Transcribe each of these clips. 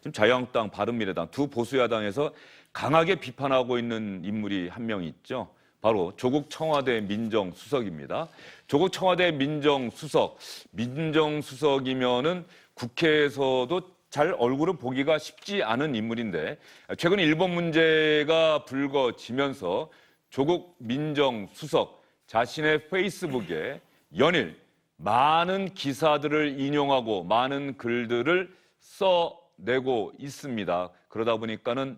지금 자유한국당, 바른미래당 두 보수 야당에서 강하게 비판하고 있는 인물이 한 명 있죠. 바로 조국 청와대 민정수석입니다. 조국 청와대 민정수석이면은 국회에서도 잘 얼굴을 보기가 쉽지 않은 인물인데 최근 일본 문제가 불거지면서 조국 민정수석 자신의 페이스북에 연일 많은 기사들을 인용하고 많은 글들을 써내고 있습니다. 그러다 보니까는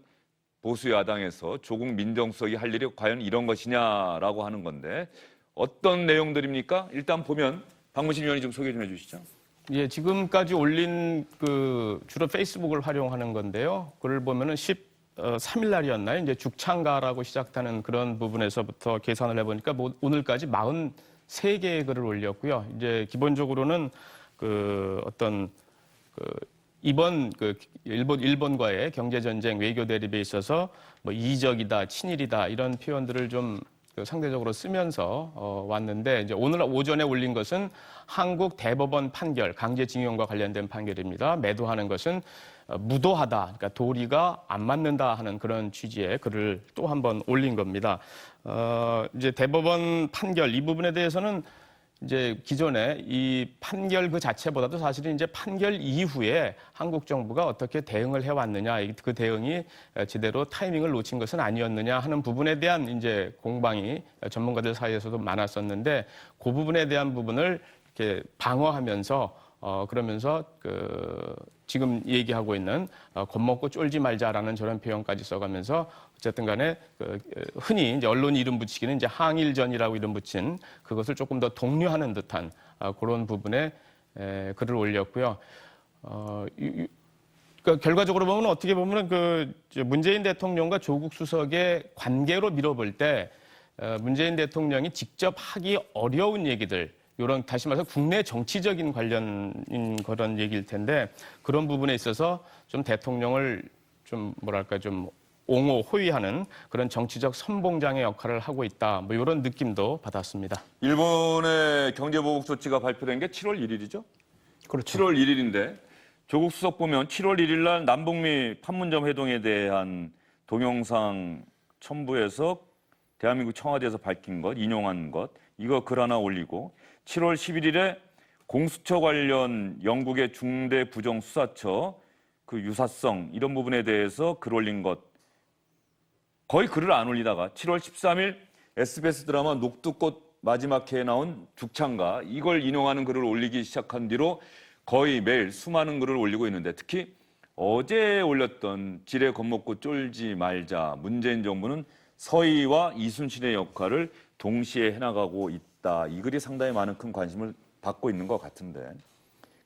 보수 야당에서 조국 민정수석이 할 일이 과연 이런 것이냐라고 하는 건데 어떤 내용들입니까? 일단 보면 박문신 위원이 좀 소개 좀 해주시죠. 예, 지금까지 올린 주로 페이스북을 활용하는 건데요. 그걸 보면은 13일 날이었나요? 이제 죽창가라고 시작하는 그런 부분에서부터 계산을 해보니까 오늘까지 43개의 글을 올렸고요. 이제 기본적으로는 이번 일본과의 경제 전쟁, 외교 대립에 있어서 뭐 이적이다, 친일이다 이런 표현들을 좀 상대적으로 쓰면서 왔는데 이제 오늘 오전에 올린 것은 한국 대법원 판결, 강제징용과 관련된 판결입니다. 매도하는 것은 무도하다, 그러니까 도리가 안 맞는다 하는 그런 취지의 글을 또 한 번 올린 겁니다. 이제 대법원 판결 이 부분에 대해서는 이제 기존에 이 판결 그 자체보다도 사실은 이제 판결 이후에 한국 정부가 어떻게 대응을 해왔느냐, 그 대응이 제대로 타이밍을 놓친 것은 아니었느냐 하는 부분에 대한 이제 공방이 전문가들 사이에서도 많았었는데 그 부분에 대한 부분을 이렇게 방어하면서 그러면서 지금 얘기하고 있는 겁먹고 쫄지 말자라는 저런 표현까지 써가면서 어쨌든 간에 흔히 이제 언론 이름 붙이기는 이제 항일전이라고 이름 붙인 그것을 조금 더 독려하는 듯한 그런 부분에 글을 올렸고요. 그러니까 결과적으로 보면 어떻게 보면 문재인 대통령과 조국 수석의 관계로 밀어볼 때 문재인 대통령이 직접 하기 어려운 얘기들 이런 다시 말해서 국내 정치적인 관련인 그런 얘기일 텐데 그런 부분에 있어서 좀 대통령을 좀 뭐랄까 좀 호위하는 그런 정치적 선봉장의 역할을 하고 있다. 뭐 이런 느낌도 받았습니다. 일본의 경제보복 조치가 발표된 게 7월 1일이죠? 그렇죠. 7월 1일인데 조국 수석 보면 7월 1일 날 남북미 판문점 회동에 대한 동영상 첨부해서 대한민국 청와대에서 밝힌 것, 인용한 것 이거 글 하나 올리고 7월 11일에 공수처 관련 영국의 중대 부정수사처 그 유사성 이런 부분에 대해서 글 올린 것 거의 글을 안 올리다가 7월 13일 SBS 드라마 녹두꽃 마지막 회에 나온 죽창가 이걸 인용하는 글을 올리기 시작한 뒤로 거의 매일 수많은 글을 올리고 있는데 특히 어제 올렸던 지레 겁먹고 쫄지 말자 문재인 정부는 서희와 이순신의 역할을 동시에 해나가고 있다. 이 글이 상당히 많은 큰 관심을 받고 있는 것 같은데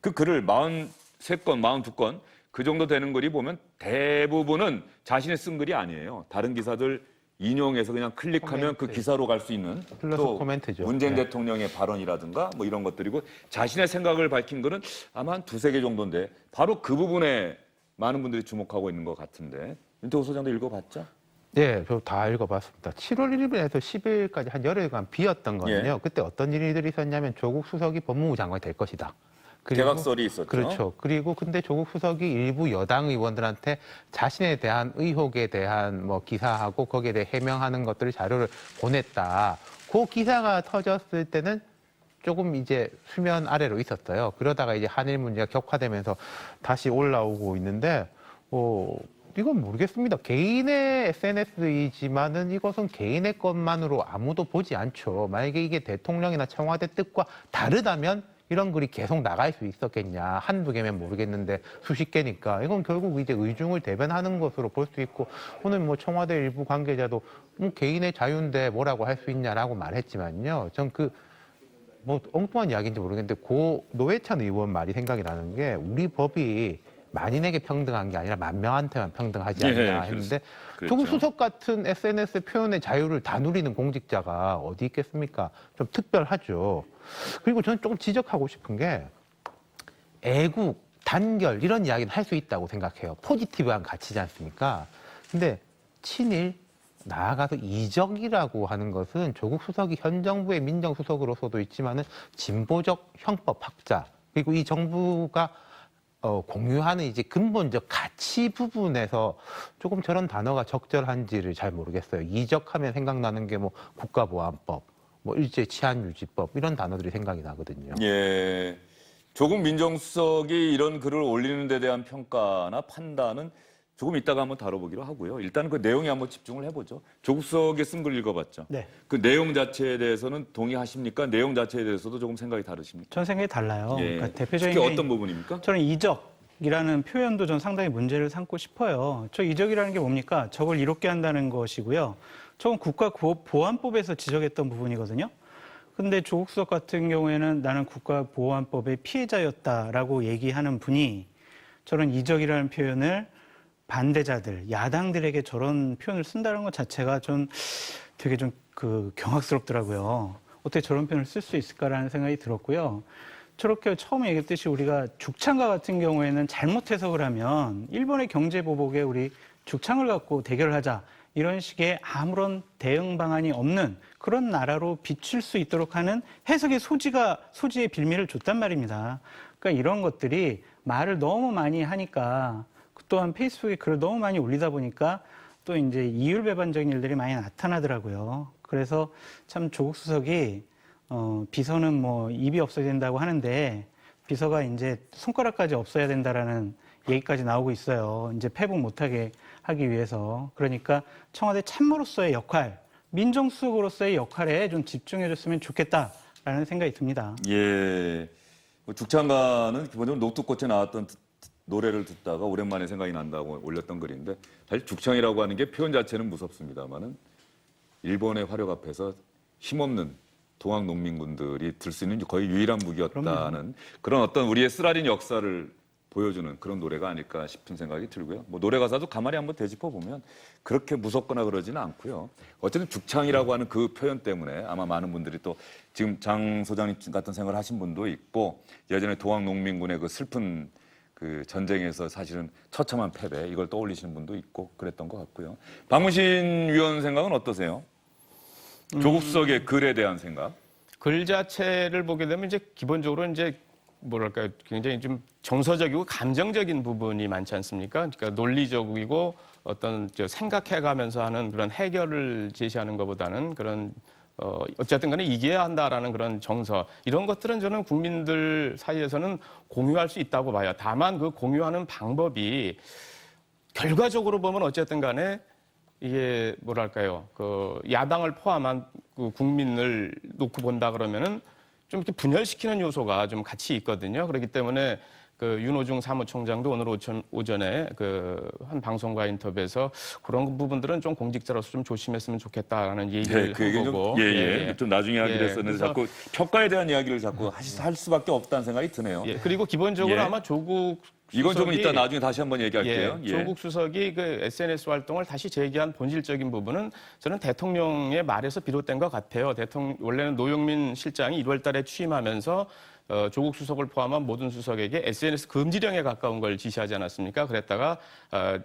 그 글을 43건, 42건 그 정도 되는 글이 보면 대부분은 자신이 쓴 글이 아니에요. 다른 기사들 인용해서 그냥 클릭하면 코멘트. 그 기사로 갈 수 있는 플러스 또 코멘트죠. 문재인 네. 대통령의 발언이라든가 뭐 이런 것들이고 자신의 생각을 밝힌 글은 아마 한 2-3개 정도인데 바로 그 부분에 많은 분들이 주목하고 있는 것 같은데 윤태호 소장도 읽어봤죠? 네, 저 다 읽어봤습니다. 7월 1일에서 10일까지 한 열흘간 비었던 거는요. 예. 그때 어떤 일들이 있었냐면 조국 수석이 법무부 장관이 될 것이다. 개각설이 있었죠. 그렇죠. 그리고 근데 조국 수석이 일부 여당 의원들한테 자신에 대한 의혹에 대한 뭐 기사하고 거기에 대해 해명하는 것들을 자료를 보냈다. 그 기사가 터졌을 때는 조금 이제 수면 아래로 있었어요. 그러다가 이제 한일 문제가 격화되면서 다시 올라오고 있는데, 이건 모르겠습니다. 개인의 SNS이지만은 이것은 개인의 것만으로 아무도 보지 않죠. 만약에 이게 대통령이나 청와대 뜻과 다르다면 이런 글이 계속 나갈 수 있었겠냐. 한두 개면 모르겠는데 수십 개니까 이건 결국 이제 의중을 대변하는 것으로 볼 수 있고 오늘 뭐 청와대 일부 관계자도 개인의 자유인데 뭐라고 할 수 있냐라고 말했지만요. 전 뭐 엉뚱한 이야기인지 모르겠는데 고 노회찬 의원 말이 생각이 나는 게 우리 법이 만인에게 평등한 게 아니라 만명한테만 평등하지 않냐 했는데 조국 수석 같은 SNS 표현의 자유를 다 누리는 공직자가 어디 있겠습니까? 좀 특별하죠. 그리고 저는 조금 지적하고 싶은 게 애국, 단결 이런 이야기는 할 수 있다고 생각해요. 포지티브한 가치지 않습니까? 근데 친일, 나아가서 이적이라고 하는 것은 조국 수석이 현 정부의 민정수석으로서도 있지만은 진보적 형법학자 그리고 이 정부가 공유하는 이제 근본적 가치 부분에서 조금 저런 단어가 적절한지를 잘 모르겠어요. 이적하면 생각나는 게 뭐 국가보안법, 뭐 일제치안유지법 이런 단어들이 생각이 나거든요. 예. 조국 민정수석이 이런 글을 올리는 데 대한 평가나 판단은 조금 이따가 한번 다뤄보기로 하고요. 일단 그 내용에 한번 집중을 해보죠. 조국 수석의 쓴 글 읽어봤죠. 네. 그 내용 자체에 대해서는 동의하십니까? 내용 자체에 대해서도 조금 생각이 다르십니까? 전 생각이 달라요. 예. 그러니까 대표적인 특히 게 어떤 부분입니까? 저는 이적이라는 표현도 전 상당히 문제를 삼고 싶어요. 저 이적이라는 게 뭡니까? 적을 이롭게 한다는 것이고요. 저건 국가보안법에서 지적했던 부분이거든요. 근데 조국 수석 같은 경우에는 나는 국가보안법의 피해자였다라고 얘기하는 분이 저런 이적이라는 표현을 반대자들, 야당들에게 저런 표현을 쓴다는 것 자체가 전 되게 좀 경악스럽더라고요. 어떻게 저런 표현을 쓸 수 있을까라는 생각이 들었고요. 저렇게 처음에 얘기했듯이 우리가 죽창과 같은 경우에는 잘못 해석을 하면 일본의 경제 보복에 우리 죽창을 갖고 대결을 하자. 이런 식의 아무런 대응 방안이 없는 그런 나라로 비출 수 있도록 하는 해석의 소지의 빌미를 줬단 말입니다. 그러니까 이런 것들이 말을 너무 많이 하니까 또한 페이스북에 글을 너무 많이 올리다 보니까 또 이제 이율배반적인 일들이 많이 나타나더라고요. 그래서 참 조국 수석이 비서는 뭐 입이 없어야 된다고 하는데 비서가 이제 손가락까지 없어야 된다라는 얘기까지 나오고 있어요. 이제 패북 못하게 하기 위해서. 그러니까 청와대 참모로서의 역할, 민정수석으로서의 역할에 좀 집중해줬으면 좋겠다라는 생각이 듭니다. 예. 죽창가는 기본적으로 녹두꽃에 나왔던 노래를 듣다가 오랜만에 생각이 난다고 올렸던 글인데 사실 죽창이라고 하는 게 표현 자체는 무섭습니다만은 일본의 화력 앞에서 힘없는 동학 농민군들이 들 수 있는 거의 유일한 무기였다는 그런 어떤 우리의 쓰라린 역사를 보여주는 그런 노래가 아닐까 싶은 생각이 들고요. 뭐 노래 가사도 가만히 한번 되짚어 보면 그렇게 무섭거나 그러지는 않고요. 어쨌든 죽창이라고 하는 그 표현 때문에 아마 많은 분들이 또 지금 장 소장님 같은 생각을 하신 분도 있고 예전에 동학 농민군의 그 슬픈 그 전쟁에서 사실은 처참한 패배 이걸 떠올리시는 분도 있고 그랬던 것 같고요. 박문신 위원 생각은 어떠세요? 조국 수석의 글에 대한 생각? 글 자체를 보게 되면 이제 기본적으로 이제 뭐랄까요, 굉장히 좀 정서적이고 감정적인 부분이 많지 않습니까? 그러니까 논리적이고 어떤 생각해가면서 하는 그런 해결을 제시하는 것보다는 그런 어쨌든 간에 이겨야 한다라는 그런 정서 이런 것들은 저는 국민들 사이에서는 공유할 수 있다고 봐요. 다만 그 공유하는 방법이 결과적으로 보면 어쨌든 간에 이게 뭐랄까요, 그 야당을 포함한 그 국민을 놓고 본다 그러면은 좀 이렇게 분열시키는 요소가 좀 같이 있거든요. 그렇기 때문에 그 윤호중 사무총장도 오늘 오전에 그 한 방송과 인터뷰에서 그런 부분들은 좀 공직자로서 좀 조심했으면 좋겠다라는 얘기를 그 얘기 한 거고. 좀 나중에 하기로 예, 했었는데 그래서 자꾸 평가에 대한 이야기를 자꾸 할 수밖에 없다는 생각이 드네요. 예, 그리고 기본적으로 예. 아마 조국 이건 좀 수석이 이따 나중에 다시 한번 얘기할게요. 예, 조국 수석이 그 SNS 활동을 다시 재개한 본질적인 부분은 저는 대통령의 말에서 비롯된 것 같아요. 원래는 노영민 실장이 1월 달에 취임하면서 조국 수석을 포함한 모든 수석에게 SNS 금지령에 가까운 걸 지시하지 않았습니까? 그랬다가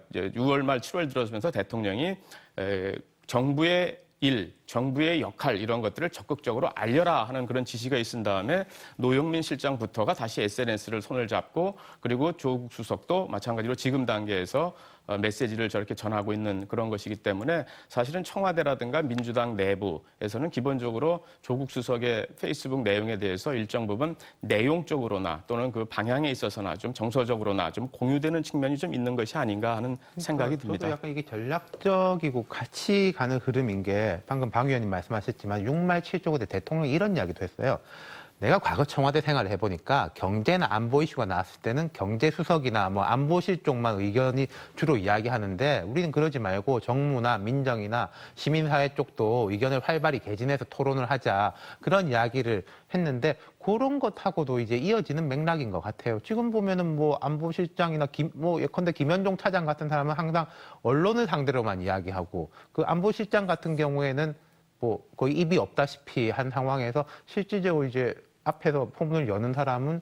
이제 6월 말 7월 들어서면서 대통령이 정부의 정부의 역할 이런 것들을 적극적으로 알려라 하는 그런 지시가 있은 다음에 노영민 실장부터가 다시 SNS를 손을 잡고 그리고 조국 수석도 마찬가지로 지금 단계에서 메시지를 저렇게 전하고 있는 그런 것이기 때문에 사실은 청와대라든가 민주당 내부에서는 기본적으로 조국 수석의 페이스북 내용에 대해서 일정 부분 내용적으로나 또는 그 방향에 있어서나 좀 정서적으로나 좀 공유되는 측면이 좀 있는 것이 아닌가 하는 생각이 듭니다. 저도 약간 이게 전략적이고 같이 가는 흐름인 게 방금 방 의원님 말씀하셨지만 6말 7조 때 대통령이 이런 이야기도 했어요. 내가 과거 청와대 생활을 해보니까 경제나 안보 이슈가 나왔을 때는 경제수석이나 뭐 안보실 쪽만 의견이 주로 이야기하는데 우리는 그러지 말고 정무나 민정이나 시민사회 쪽도 의견을 활발히 개진해서 토론을 하자 그런 이야기를 했는데 그런 것하고도 이제 이어지는 맥락인 것 같아요. 지금 보면은 뭐 안보실장이나 예컨대 김현종 차장 같은 사람은 항상 언론을 상대로만 이야기하고 그 안보실장 같은 경우에는 뭐 거의 입이 없다시피 한 상황에서 실질적으로 이제 앞에서 포문을 여는 사람은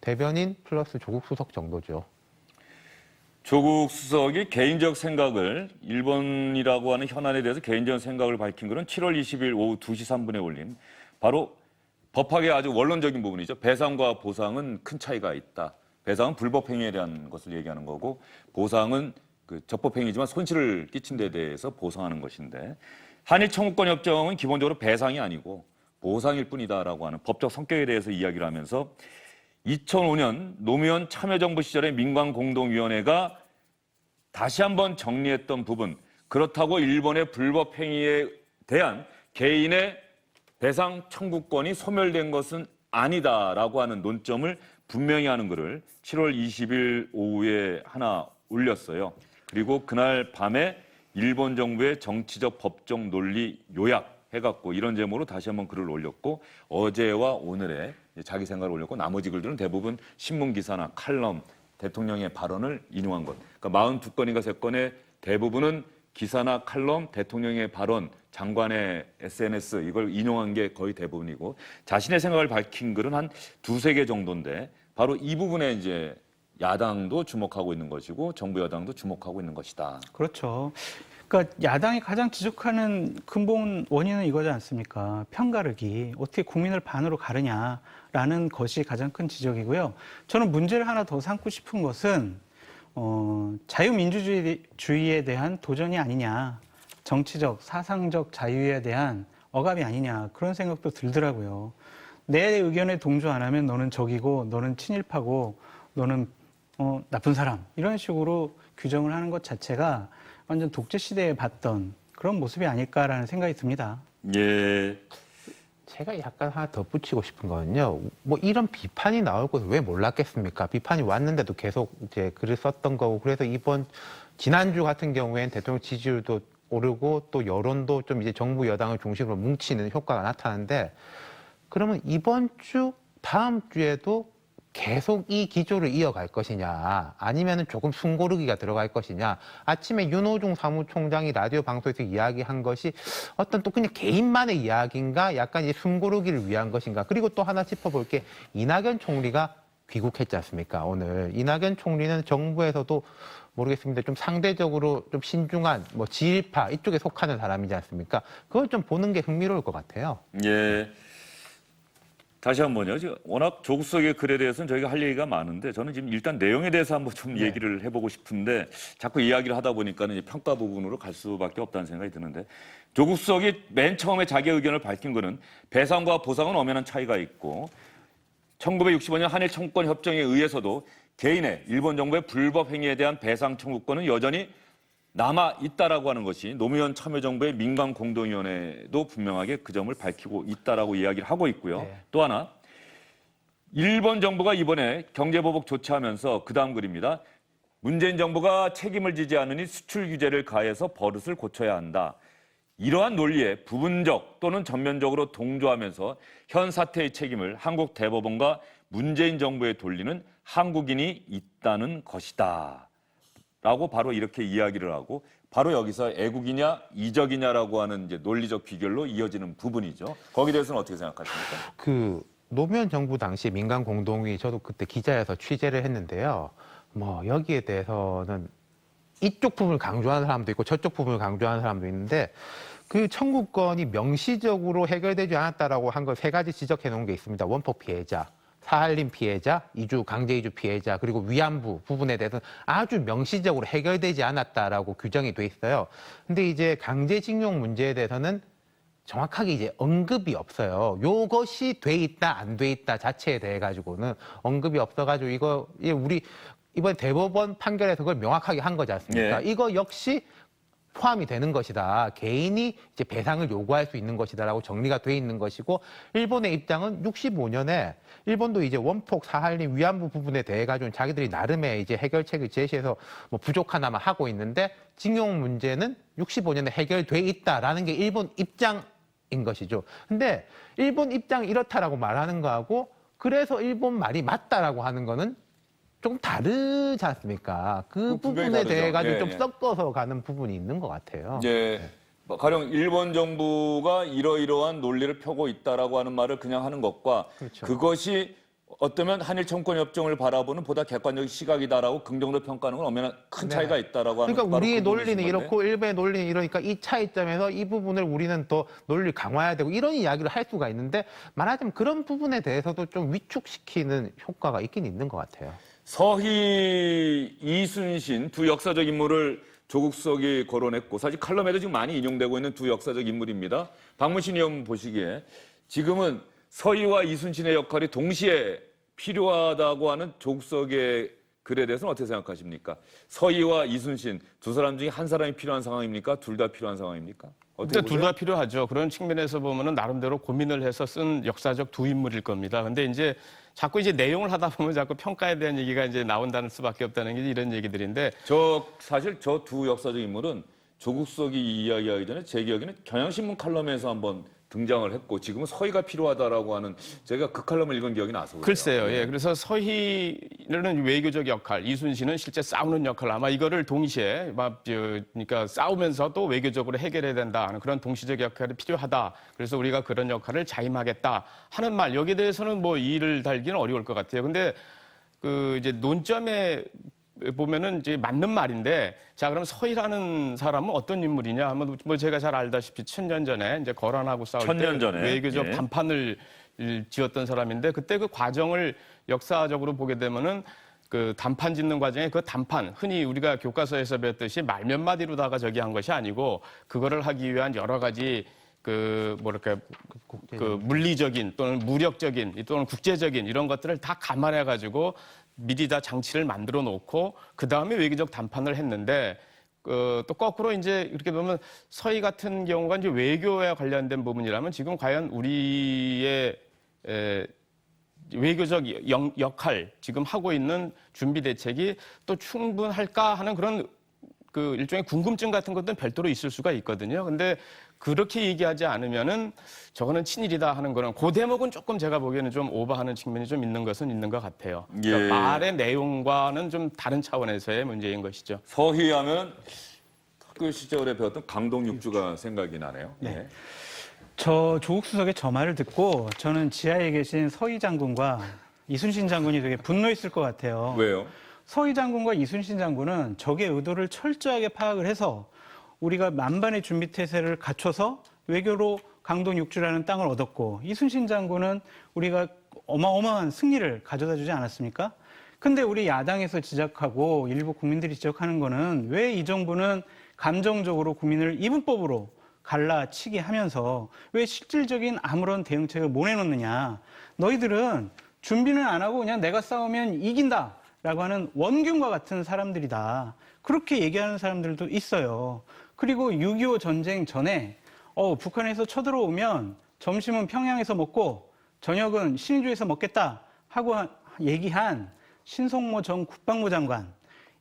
대변인 플러스 조국 수석 정도죠. 조국 수석이 개인적 생각을 일본이라고 하는 현안에 대해서 개인적 생각을 밝힌 것은 7월 20일 오후 2시 3분에 올린 바로 법학의 아주 원론적인 부분이죠. 배상과 보상은 큰 차이가 있다. 배상은 불법 행위에 대한 것을 얘기하는 거고 보상은 그 적법 행위지만 손실을 끼친 데 대해서 보상하는 것인데 한일 청구권 협정은 기본적으로 배상이 아니고 보상일 뿐이다라고 하는 법적 성격에 대해서 이야기를 하면서 2005년 노무현 참여정부 시절의 민관공동위원회가 다시 한번 정리했던 부분, 그렇다고 일본의 불법 행위에 대한 개인의 배상 청구권이 소멸된 것은 아니다라고 하는 논점을 분명히 하는 글을 7월 20일 오후에 하나 올렸어요. 그리고 그날 밤에 일본 정부의 정치적 법적 논리 요약 해갖고 이런 제목으로 다시 한번 글을 올렸고 어제와 오늘에 자기 생각을 올렸고 나머지 글들은 대부분 신문 기사나 칼럼, 대통령의 발언을 인용한 것. 그러니까 42건인가 3건의 대부분은 기사나 칼럼, 대통령의 발언, 장관의 SNS 이걸 인용한 게 거의 대부분이고 자신의 생각을 밝힌 글은 한 2-3개 정도인데 바로 이 부분에 이제 야당도 주목하고 있는 것이고 정부 여당도 주목하고 있는 것이다. 그렇죠. 그러니까 야당이 가장 지적하는 근본 원인은 이거지 않습니까? 편가르기. 어떻게 국민을 반으로 가르냐라는 것이 가장 큰 지적이고요. 저는 문제를 하나 더 삼고 싶은 것은 자유민주주의에 대한 도전이 아니냐. 정치적, 사상적 자유에 대한 억압이 아니냐. 그런 생각도 들더라고요. 내 의견에 동조 안 하면 너는 적이고 너는 친일파고 너는 나쁜 사람. 이런 식으로 규정을 하는 것 자체가 완전 독재 시대에 봤던 그런 모습이 아닐까라는 생각이 듭니다. 예. 제가 약간 하나 덧붙이고 싶은 거는요. 뭐 이런 비판이 나올 것을 왜 몰랐겠습니까? 비판이 왔는데도 계속 이제 글을 썼던 거고 그래서 지난주 같은 경우엔 대통령 지지율도 오르고 또 여론도 좀 이제 정부 여당을 중심으로 뭉치는 효과가 나타나는데 그러면 이번 주, 다음 주에도 계속 이 기조를 이어갈 것이냐 아니면은 조금 숨고르기가 들어갈 것이냐. 아침에 윤호중 사무총장이 라디오 방송에서 이야기한 것이 어떤 또 그냥 개인만의 이야기인가 약간 이제 숨고르기를 위한 것인가. 그리고 또 하나 짚어볼 게 이낙연 총리가 귀국했지 않습니까? 오늘 이낙연 총리는 정부에서도 모르겠습니다. 좀 상대적으로 좀 신중한 뭐 지일파 이쪽에 속하는 사람이지 않습니까? 그걸 좀 보는 게 흥미로울 것 같아요. 예. 다시 한번요. 워낙 조국 수석의 글에 대해서는 저희가 할 얘기가 많은데 저는 지금 일단 내용에 대해서 한번 좀 얘기를 해보고 싶은데 자꾸 이야기를 하다 보니까는 이제 평가 부분으로 갈 수밖에 없다는 생각이 드는데 조국 수석이 맨 처음에 자기의 의견을 밝힌 거는 배상과 보상은 엄연한 차이가 있고 1965년 한일 청구권 협정에 의해서도 개인의 일본 정부의 불법 행위에 대한 배상 청구권은 여전히 남아 있다라고 하는 것이 노무현 참여정부의 민관공동위원회도 분명하게 그 점을 밝히고 있다라고 이야기를 하고 있고요. 네. 또 하나 일본 정부가 이번에 경제보복 조치하면서 그 다음 글입니다. 문재인 정부가 책임을 지지 않으니 수출 규제를 가해서 버릇을 고쳐야 한다. 이러한 논리에 부분적 또는 전면적으로 동조하면서 현 사태의 책임을 한국 대법원과 문재인 정부에 돌리는 한국인이 있다는 것이다. 라고 바로 이렇게 이야기를 하고 바로 여기서 애국이냐 이적이냐라고 하는 이제 논리적 귀결로 이어지는 부분이죠. 거기에 대해서는 어떻게 생각하십니까? 그 노무현 정부 당시 민간 공동위 저도 그때 기자여서 취재를 했는데요. 뭐 여기에 대해서는 이쪽 부분을 강조하는 사람도 있고 저쪽 부분을 강조하는 사람도 있는데 그 청구권이 명시적으로 해결되지 않았다라고 한 걸 3가지 지적해 놓은 게 있습니다. 원폭 피해자, 사할린 피해자, 강제 이주 피해자, 그리고 위안부 부분에 대해서는 아주 명시적으로 해결되지 않았다라고 규정이 돼 있어요. 근데 이제 강제징용 문제에 대해서는 정확하게 이제 언급이 없어요. 요것이 돼 있다, 안 돼 있다 자체에 대해 가지고는 언급이 없어가지고 이거 우리 이번 대법원 판결에서 그걸 명확하게 한 거지 않습니까? 예. 이거 역시 포함이 되는 것이다. 개인이 이제 배상을 요구할 수 있는 것이다라고 정리가 돼 있는 것이고 일본의 입장은 65년에 일본도 이제 원폭 사할린 위안부 부분에 대해 가지고는 자기들이 나름의 이제 해결책을 제시해서 뭐 부족하나마 하고 있는데 징용 문제는 65년에 해결돼 있다라는 게 일본 입장인 것이죠. 근데 일본 입장이 이렇다라고 말하는 거하고 그래서 일본 말이 맞다라고 하는 거는 조금 다르지 않습니까? 그 부분에 다르죠. 대해 가지고 예, 좀 예. 섞어서 가는 부분이 있는 것 같아요. 예. 뭐 가령 일본 정부가 이러이러한 논리를 펴고 있다라고 하는 말을 그냥 하는 것과 그렇죠. 그것이 어쩌면 한일 청구권 협정을 바라보는 보다 객관적인 시각이다라고 긍정적으로 평가하는 건 엄연한 큰 네. 차이가 있다라고 하는 그러니까 바로 우리의 그 부분이신 논리는 건데. 이렇고 일본의 논리는 이러니까 이 차이점에서 이 부분을 우리는 더 논리를 강화해야 되고 이런 이야기를 할 수가 있는데 말하자면 그런 부분에 대해서도 좀 위축시키는 효과가 있긴 있는 것 같아요. 서희, 이순신 두 역사적 인물을 조국 수석이 거론했고 사실 칼럼에도 지금 많이 인용되고 있는 두 역사적 인물입니다. 박문신 의원 보시기에 지금은 서희와 이순신의 역할이 동시에 필요하다고 하는 조국 수석의 글에 대해서는 어떻게 생각하십니까? 서희와 이순신 두 사람 중에 한 사람이 필요한 상황입니까? 둘 다 필요한 상황입니까? 일단 둘 다 필요하죠. 그런 측면에서 보면은 나름대로 고민을 해서 쓴 역사적 두 인물일 겁니다. 근데 이제 자꾸 이제 내용을 하다 보면 자꾸 평가에 대한 얘기가 이제 나온다는 수밖에 없다는 게 이런 얘기들인데 사실 저 두 역사적 인물은 조국 수석이 이야기하기 전에 제 기억에는 경향신문 칼럼에서 한번 등장을 했고 지금은 서희가 필요하다라고 하는 제가 그 칼럼을 읽은 기억이 나서 그래요. 글쎄요. 예. 그래서 서희는 외교적 역할, 이순신은 실제 싸우는 역할 아마 이거를 동시에 그러니까 싸우면서 또 외교적으로 해결해야 된다 하는 그런 동시적 역할이 필요하다. 그래서 우리가 그런 역할을 자임하겠다 하는 말 여기에 대해서는 뭐 이의를 달기는 어려울 것 같아요. 근데 그 이제 논점에 보면은 이제 맞는 말인데, 자, 그럼 서희라는 사람은 어떤 인물이냐 하면 뭐 제가 잘 알다시피 1000년 전에 이제 거란하고 싸울 때 1000년 전에. 외교적 예. 단판을 지었던 사람인데, 그때 그 과정을 역사적으로 보게 되면은 그 단판 짓는 과정에 그 단판, 흔히 우리가 교과서에서 배웠듯이 말 몇 마디로다가 저기 한 것이 아니고, 그거를 하기 위한 여러 가지 그 뭐랄까 그 물리적인 또는 무력적인 또는 국제적인 이런 것들을 다 감안해 가지고 미리 다 장치를 만들어 놓고 그 다음에 외교적 담판을 했는데 또 거꾸로 이제 이렇게 보면 서희 같은 경우가 이제 외교에 관련된 부분이라면 지금 과연 우리의 외교적 역할 지금 하고 있는 준비 대책이 또 충분할까 하는 그런 그 일종의 궁금증 같은 것들은 별도로 있을 수가 있거든요. 근데 그렇게 얘기하지 않으면은 저거는 친일이다 하는 거는 그 대목은 조금 제가 보기에는 좀 오버하는 측면이 좀 있는 것은 있는 것 같아요. 그러니까 예. 말의 내용과는 좀 다른 차원에서의 문제인 것이죠. 서희 하면 학교 시절에 배웠던 강동육주가 생각이 나네요. 네. 예. 저 조국 수석의 저 말을 듣고 저는 지하에 계신 서희 장군과 이순신 장군이 되게 분노했을 것 같아요. 왜요? 서희 장군과 이순신 장군은 적의 의도를 철저하게 파악을 해서 우리가 만반의 준비 태세를 갖춰서 외교로 강동 육주라는 땅을 얻었고, 이순신 장군은 우리가 어마어마한 승리를 가져다 주지 않았습니까? 근데 우리 야당에서 지적하고 일부 국민들이 지적하는 거는 왜 이 정부는 감정적으로 국민을 이분법으로 갈라치게 하면서 왜 실질적인 아무런 대응책을 못 내놓느냐. 너희들은 준비는 안 하고 그냥 내가 싸우면 이긴다 라고 하는 원균과 같은 사람들이다. 그렇게 얘기하는 사람들도 있어요. 그리고 6.25 전쟁 전에 북한에서 쳐들어오면 점심은 평양에서 먹고 저녁은 신의주에서 먹겠다 하고 얘기한 신성모 전 국방부 장관,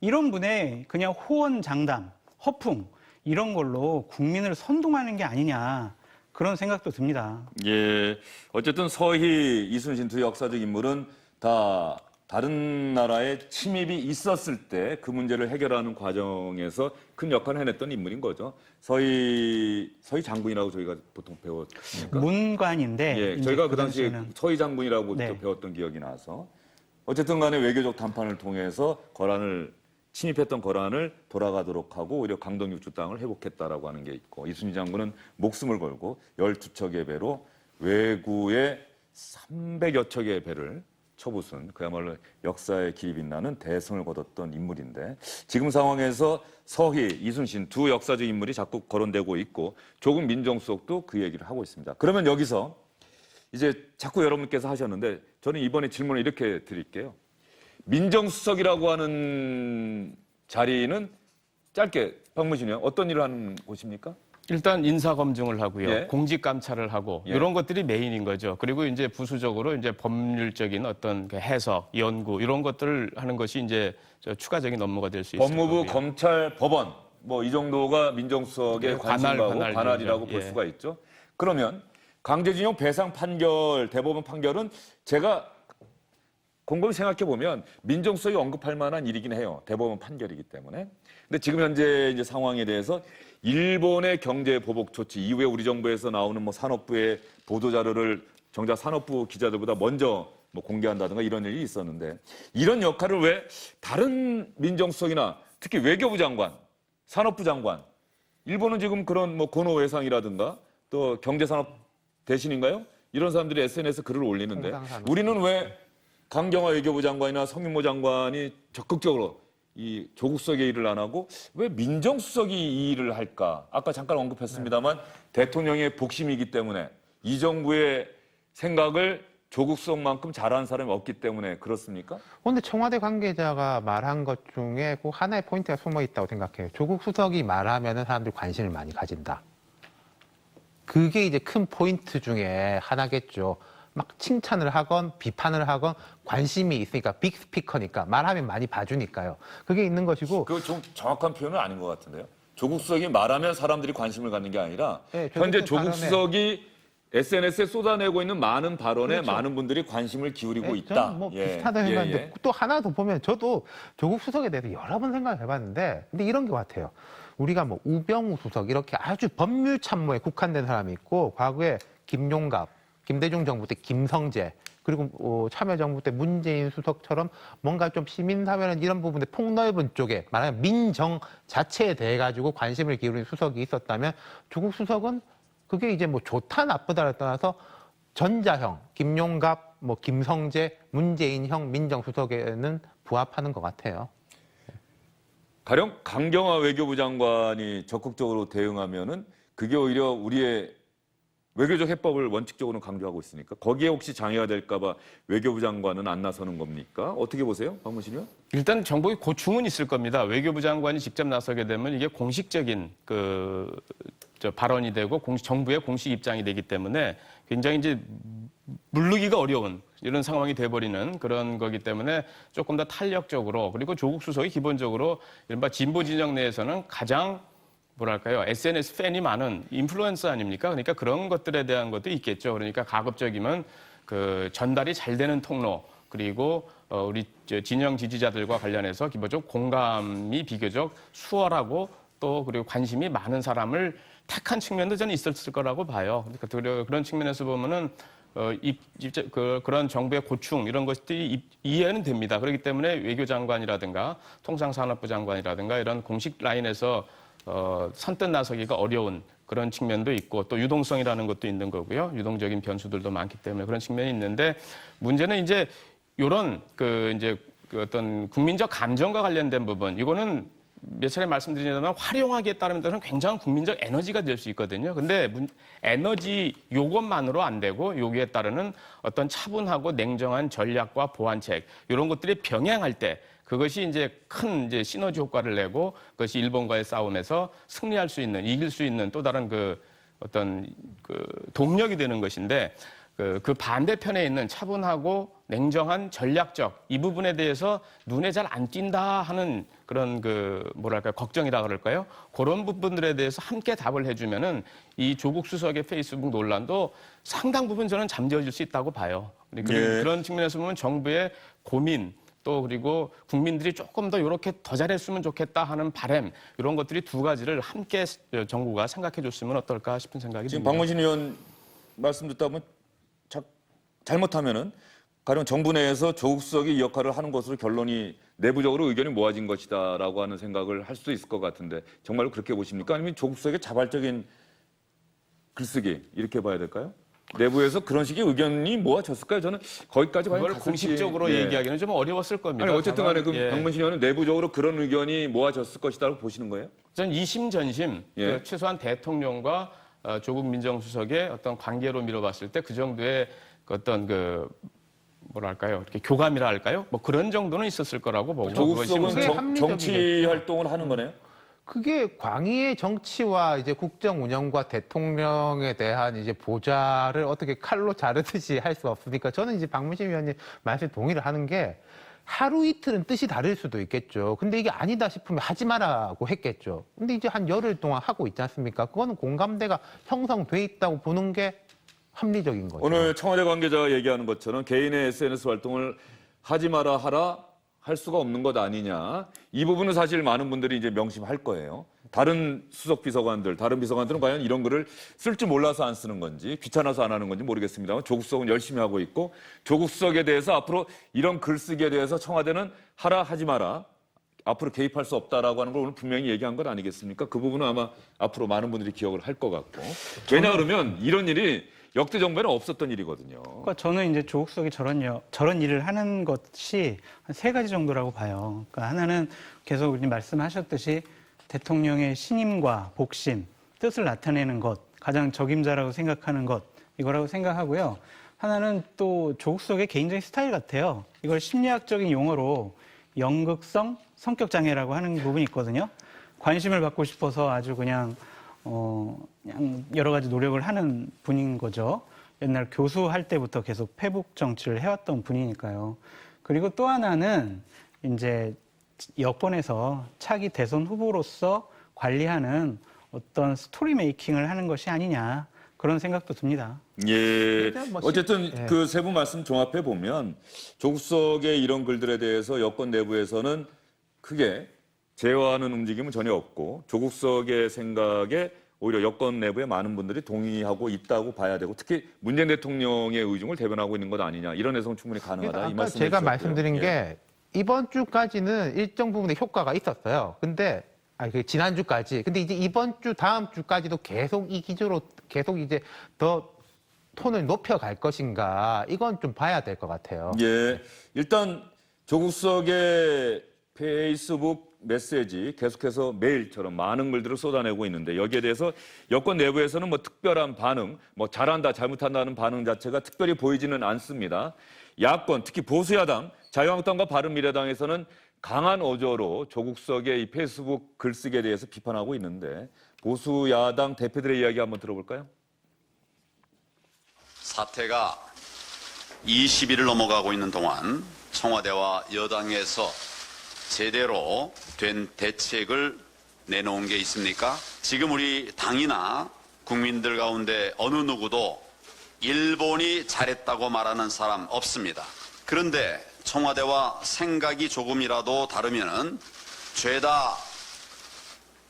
이런 분의 그냥 호언장담, 허풍 이런 걸로 국민을 선동하는 게 아니냐, 그런 생각도 듭니다. 예. 어쨌든 서희, 이순신 두 역사적 인물은 다 다른 나라에 침입이 있었을 때 그 문제를 해결하는 과정에서 큰 역할을 해냈던 인물인 거죠. 서희 장군이라고 저희가 보통 배웠습니까? 문관인데 예, 저희가 그 당시에 당시에는 서희 장군이라고 네. 배웠던 기억이 나서 어쨌든 간에 외교적 담판을 통해서 침입했던 거란을 돌아가도록 하고 오히려 강동육주 땅을 회복했다라고 하는 게 있고, 이순신 장군은 목숨을 걸고 12척의 배로 외구의 300여 척의 배를 쳐부순 그야말로 역사의 길이 빛나는 대승을 거뒀던 인물인데, 지금 상황에서 서희, 이순신 두 역사적 인물이 자꾸 거론되고 있고 조국 민정수석도 그 얘기를 하고 있습니다. 그러면 여기서 이제 자꾸 여러분께서 하셨는데 저는 이번에 질문을 이렇게 드릴게요. 민정수석이라고 하는 자리는 짧게 박문신 의원 어떤 일을 하는 곳입니까? 일단 인사 검증을 하고요. 예. 공직 감찰을 하고 예. 이런 것들이 메인인 거죠. 그리고 이제 부수적으로 이제 법률적인 어떤 그 해석, 연구 이런 것들을 하는 것이 이제 저 추가적인 업무가 될 수 있을 법무부, 거고요. 검찰, 법원 뭐 이 정도가 민정수석의 예, 관심가고 관할이죠. 관할이라고 볼 예. 수가 있죠. 그러면 강제징용 배상 판결, 대법원 판결은 제가 곰곰이 생각해 보면 민정수석이 언급할 만한 일이긴 해요. 대법원 판결이기 때문에. 근데 지금 현재 이제 상황에 대해서 일본의 경제 보복 조치 이후에 우리 정부에서 나오는 뭐 산업부의 보도 자료를 정작 산업부 기자들보다 먼저 뭐 공개한다든가 이런 일이 있었는데, 이런 역할을 왜 다른 민정수석이나 특히 외교부 장관, 산업부 장관, 일본은 지금 그런 뭐 고노 외상이라든가 또 경제산업 대신인가요? 이런 사람들이 SNS에 글을 올리는데 통상산업. 우리는 왜 강경화 외교부 장관이나 성윤모 장관이 적극적으로 이 조국 수석의 일을 안 하고 왜 민정수석이 이 일을 할까? 아까 잠깐 언급했습니다만 대통령의 복심이기 때문에 이 정부의 생각을 조국 수석만큼 잘하는 사람이 없기 때문에 그렇습니까? 그런데 청와대 관계자가 말한 것 중에 꼭 하나의 포인트가 숨어 있다고 생각해요. 조국 수석이 말하면 사람들이 관심을 많이 가진다. 그게 이제 큰 포인트 중에 하나겠죠. 막 칭찬을 하건 비판을 하건 관심이 있으니까 빅 스피커니까 말하면 많이 봐주니까요. 그게 있는 것이고. 그거 좀 정확한 표현은 아닌 것 같은데요. 조국 수석이 말하면 사람들이 관심을 갖는 게 아니라 네, 현재 조국 발언에, 수석이 SNS에 쏟아내고 있는 많은 발언에 그렇죠. 많은 분들이 관심을 기울이고 네, 있다. 저는 뭐 비슷하다 생각하는데 또 하나 더 보면 저도 조국 수석에 대해서 여러 번 생각을 해봤는데 근데 이런 게 같아요. 우리가 뭐 우병우 수석 이렇게 아주 법률 참모에 국한된 사람이 있고 과거에 김용갑, 김대중 정부 때 김성재 그리고 참여정부 때 문재인 수석처럼 뭔가 좀 시민사회는 이런 부분에 폭넓은 쪽에 말하면 민정 자체에 대해 가지고 관심을 기울이는 수석이 있었다면 조국 수석은 그게 이제 뭐 좋다 나쁘다를 떠나서 전자형, 김용갑, 뭐 김성재, 문재인형 민정수석에는 부합하는 것 같아요. 가령 강경화 외교부 장관이 적극적으로 대응하면은 그게 오히려 우리의 외교적 해법을 원칙적으로 강조하고 있으니까 거기에 혹시 장애가 될까봐 외교부 장관은 안 나서는 겁니까? 어떻게 보세요, 박문신 의원? 일단 정부의 고충은 있을 겁니다. 외교부 장관이 직접 나서게 되면 이게 공식적인 발언이 되고 정부의 공식 입장이 되기 때문에 굉장히 이제 물르기가 어려운 이런 상황이 돼버리는 그런 거기 때문에 조금 더 탄력적으로 그리고 조국 수석이 기본적으로 이른바 진보 진영 내에서는 가장 뭐랄까요 SNS 팬이 많은 인플루언서 아닙니까? 그러니까 그런 것들에 대한 것도 있겠죠. 그러니까 가급적이면 그 전달이 잘 되는 통로 그리고 우리 진영 지지자들과 관련해서 기본적으로 공감이 비교적 수월하고 또 그리고 관심이 많은 사람을 택한 측면도 저는 있었을 거라고 봐요. 그러니까 그런 측면에서 보면은 그런 정부의 고충 이런 것들이 이해는 됩니다. 그렇기 때문에 외교장관이라든가 통상산업부 장관이라든가 이런 공식 라인에서 선뜻 나서기가 어려운 그런 측면도 있고 또 유동성이라는 것도 있는 거고요. 유동적인 변수들도 많기 때문에 그런 측면이 있는데 문제는 이제 이런 그 어떤 국민적 감정과 관련된 부분 이거는 몇 차례 말씀드리자면 활용하기에 따르면 굉장한 국민적 에너지가 될 수 있거든요. 근데 에너지 요것만으로 안 되고 여기에 따르는 어떤 차분하고 냉정한 전략과 보완책 이런 것들이 병행할 때 그것이 이제 큰 시너지 효과를 내고 그것이 일본과의 싸움에서 승리할 수 있는 이길 수 있는 또 다른 어떤 동력이 되는 것인데 그 반대편에 있는 차분하고 냉정한 전략적 이 부분에 대해서 눈에 잘 안 띈다 하는 그런 걱정이라 그럴까요? 그런 부분들에 대해서 함께 답을 해주면은 이 조국 수석의 페이스북 논란도 상당 부분 저는 잠재워질 수 있다고 봐요. 그런 측면에서 보면 정부의 고민 또 그리고 국민들이 조금 더 이렇게 더 잘했으면 좋겠다 하는 바람 이런 것들이 두 가지를 함께 정부가 생각해 줬으면 어떨까 싶은 생각이 지금 듭니다. 박문신 의원 말씀 듣다 보면 잘못하면은 가령 정부 내에서 조국 수석이 이 역할을 하는 것으로 결론이 내부적으로 의견이 모아진 것이다라고 하는 생각을 할 수도 있을 것 같은데 정말로 그렇게 보십니까? 아니면 조국 수석의 자발적인 글쓰기 이렇게 봐야 될까요? 내부에서 그런 식의 의견이 모아졌을까요? 저는 거기까지 과연 그걸 공식적으로 얘기하기는 좀 어려웠을 겁니다. 아니 어쨌든 간에 그 예. 박문신 의원은 내부적으로 그런 의견이 모아졌을 것이라고 보시는 거예요? 저는 이심전심 예. 최소한 대통령과 조국 민정수석의 어떤 관계로 미뤄봤을 때 그 정도의 어떤 뭐랄까요 이렇게 교감이라 할까요? 뭐 그런 정도는 있었을 거라고 보고 조국 그것이 수석은 무슨- 합리적이겠죠. 정치 활동을 하는 거네요? 그게 광의의 정치와 이제 국정 운영과 대통령에 대한 이제 보좌를 어떻게 칼로 자르듯이 할 수 없으니까 저는 이제 박문신 위원님 말씀에 동의를 하는 게 하루 이틀은 뜻이 다를 수도 있겠죠. 근데 이게 아니다 싶으면 하지 마라고 했겠죠. 근데 이제 한 열흘 동안 하고 있지 않습니까? 그거는 공감대가 형성돼 있다고 보는 게 합리적인 거죠. 오늘 청와대 관계자가 얘기하는 것처럼 개인의 SNS 활동을 하지 마라 하라 할 수가 없는 것 아니냐. 이 부분은 사실 많은 분들이 이제 명심할 거예요. 다른 수석 비서관들, 다른 비서관들은 과연 이런 글을 쓸 줄 몰라서 안 쓰는 건지 귀찮아서 안 하는 건지 모르겠습니다만 조국 수석은 열심히 하고 있고 조국 수석에 대해서 앞으로 이런 글쓰기에 대해서 청와대는 하라 하지 마라. 앞으로 개입할 수 없다라고 하는 걸 오늘 분명히 얘기한 것 아니겠습니까? 그 부분은 아마 앞으로 많은 분들이 기억을 할 것 같고. 왜냐 그러면 이런 일이 역대 정부에는 없었던 일이거든요. 그러니까 저는 이제 조국 수석이 저런 일을 하는 것이 한 3가지 정도라고 봐요. 그러니까 하나는 계속 우리 말씀하셨듯이 대통령의 신임과 복심, 뜻을 나타내는 것, 가장 적임자라고 생각하는 것, 이거라고 생각하고요. 하나는 또 조국 수석의 개인적인 스타일 같아요. 이걸 심리학적인 용어로 연극성 성격 장애라고 하는 부분이 있거든요. 관심을 받고 싶어서 아주 그냥 여러 가지 노력을 하는 분인 거죠. 옛날 교수할 때부터 계속 패북 정치를 해왔던 분이니까요. 그리고 또 하나는 이제 여권에서 차기 대선 후보로서 관리하는 어떤 스토리 메이킹을 하는 것이 아니냐 그런 생각도 듭니다. 예. 뭐 어쨌든 예. 그 세 분 말씀 종합해 보면 조국 수석의 이런 글들에 대해서 여권 내부에서는 크게 제어하는 움직임은 전혀 없고 조국 수석의 생각에 오히려 여권 내부에 많은 분들이 동의하고 있다고 봐야 되고 특히 문재인 대통령의 의중을 대변하고 있는 것 아니냐 이런 해석 충분히 가능하다 이 아까 말씀 제가 말씀드린 게 이번 주까지는 일정 부분의 효과가 있었어요. 근데 그 지난주까지. 근데 이제 이번 주 다음 주까지도 계속 이 기조로 계속 이제 더 톤을 높여갈 것인가 이건 좀 봐야 될 것 같아요. 예. 일단 조국 수석의 페이스북 메시지 계속해서 매일처럼 많은 글들을 쏟아내고 있는데 여기에 대해서 여권 내부에서는 뭐 특별한 반응, 뭐 잘한다, 잘못한다는 반응 자체가 특별히 보이지는 않습니다. 야권, 특히 보수야당, 자유한국당과 바른미래당에서는 강한 어조로 조국 수석의 이 페이스북 글쓰기에 대해서 비판하고 있는데 보수야당 대표들의 이야기 한번 들어볼까요? 사태가 20일을 넘어가고 있는 동안 청와대와 여당에서 제대로 된 대책을 내놓은 게 있습니까? 지금 우리 당이나 국민들 가운데 어느 누구도 일본이 잘했다고 말하는 사람 없습니다. 그런데 청와대와 생각이 조금이라도 다르면은 죄다